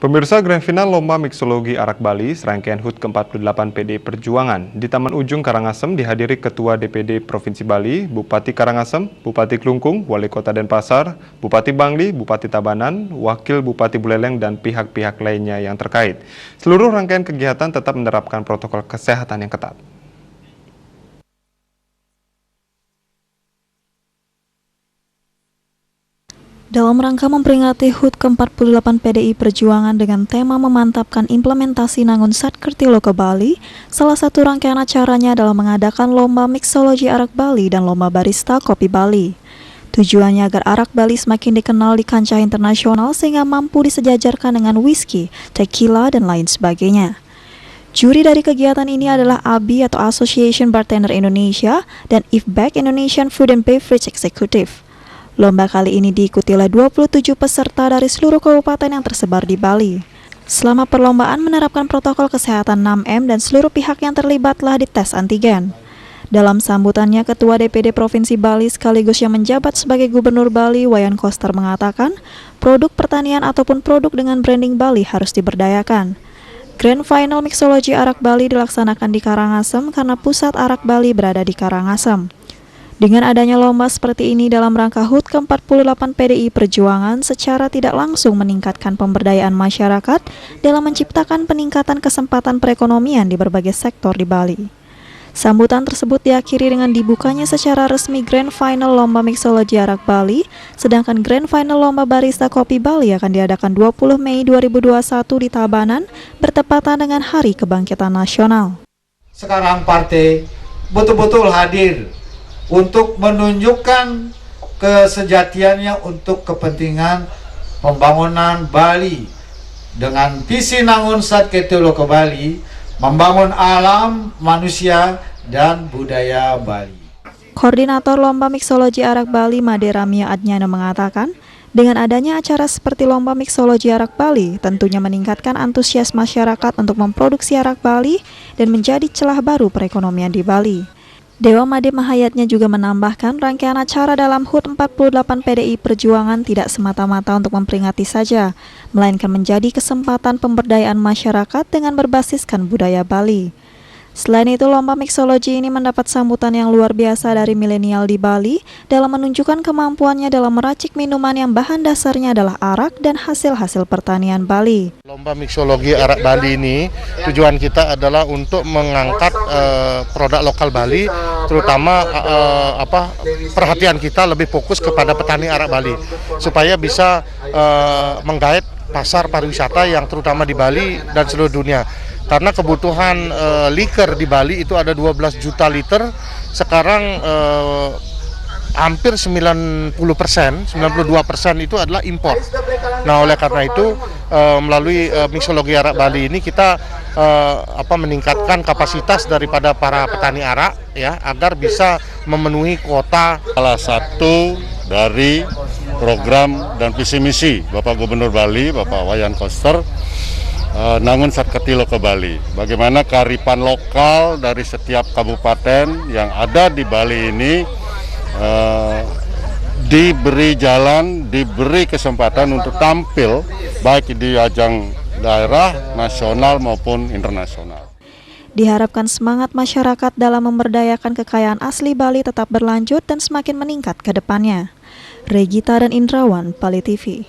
Pemirsa, Grand Final Lomba Mixologi Arak Bali, serangkaian HUT ke-48 PDI Perjuangan di Taman Ujung Karangasem dihadiri Ketua DPD Provinsi Bali, Bupati Karangasem, Bupati Klungkung, Wali Kota Denpasar, Bupati Bangli, Bupati Tabanan, Wakil Bupati Buleleng, dan pihak-pihak lainnya yang terkait. Seluruh rangkaian kegiatan tetap menerapkan protokol kesehatan yang ketat. Dalam rangka memperingati HUT ke-48 PDI Perjuangan dengan tema memantapkan implementasi Nangun Satkertilo ke Bali, salah satu rangkaian acaranya adalah mengadakan Lomba Mixologi Arak Bali dan Lomba Barista Kopi Bali. Tujuannya agar arak Bali semakin dikenal di kancah internasional sehingga mampu disejajarkan dengan whisky, tequila, dan lain sebagainya. Juri dari kegiatan ini adalah ABI atau Association Bartender Indonesia dan IFBEC Indonesian Food and Beverage Executive. Lomba kali ini diikuti oleh 27 peserta dari seluruh kabupaten yang tersebar di Bali. Selama perlombaan menerapkan protokol kesehatan 6M dan seluruh pihak yang terlibatlah dites antigen. Dalam sambutannya, Ketua DPD Provinsi Bali sekaligus yang menjabat sebagai Gubernur Bali, Wayan Koster mengatakan, produk pertanian ataupun produk dengan branding Bali harus diberdayakan. Grand Final Mixologi Arak Bali dilaksanakan di Karangasem karena pusat arak Bali berada di Karangasem. Dengan adanya lomba seperti ini dalam rangka HUT ke-48 PDI Perjuangan secara tidak langsung meningkatkan pemberdayaan masyarakat dalam menciptakan peningkatan kesempatan perekonomian di berbagai sektor di Bali. Sambutan tersebut diakhiri dengan dibukanya secara resmi Grand Final Lomba Mixologi Arak Bali, sedangkan Grand Final Lomba Barista Kopi Bali akan diadakan 20 Mei 2021 di Tabanan, bertepatan dengan Hari Kebangkitan Nasional. Sekarang partai betul-betul hadir untuk menunjukkan kesejatiannya untuk kepentingan pembangunan Bali dengan visi Nangun Satkertilo ke Bali, membangun alam, manusia, dan budaya Bali. Koordinator Lomba Mixologi Arak Bali, Made Ramya Adnyana mengatakan, dengan adanya acara seperti Lomba Mixologi Arak Bali, tentunya meningkatkan antusias masyarakat untuk memproduksi arak Bali dan menjadi celah baru perekonomian di Bali. Dewa Made Mahayatnya juga menambahkan rangkaian acara dalam HUT 48 PDI Perjuangan tidak semata-mata untuk memperingati saja, melainkan menjadi kesempatan pemberdayaan masyarakat dengan berbasiskan budaya Bali. Selain itu, lomba mixologi ini mendapat sambutan yang luar biasa dari milenial di Bali dalam menunjukkan kemampuannya dalam meracik minuman yang bahan dasarnya adalah arak dan hasil-hasil pertanian Bali. Lomba mixologi arak Bali ini tujuan kita adalah untuk mengangkat produk lokal Bali, terutama perhatian kita lebih fokus kepada petani arak Bali supaya bisa menggait pasar pariwisata yang terutama di Bali dan seluruh dunia. Karena kebutuhan liker di Bali itu ada 12 juta liter, sekarang hampir 90%, 92% itu adalah impor. Nah, oleh karena itu melalui mixologi arak Bali ini kita meningkatkan kapasitas daripada para petani arak ya agar bisa memenuhi kuota. Salah satu dari program dan visi misi Bapak Gubernur Bali, Bapak Wayan Koster, Nangun Satkertilo ke Bali. Bagaimana kearifan lokal dari setiap kabupaten yang ada di Bali ini diberi jalan, diberi kesempatan untuk tampil baik di ajang daerah, nasional maupun internasional. Diharapkan semangat masyarakat dalam memberdayakan kekayaan asli Bali tetap berlanjut dan semakin meningkat ke depannya. Regita dan Indrawan, Bali TV.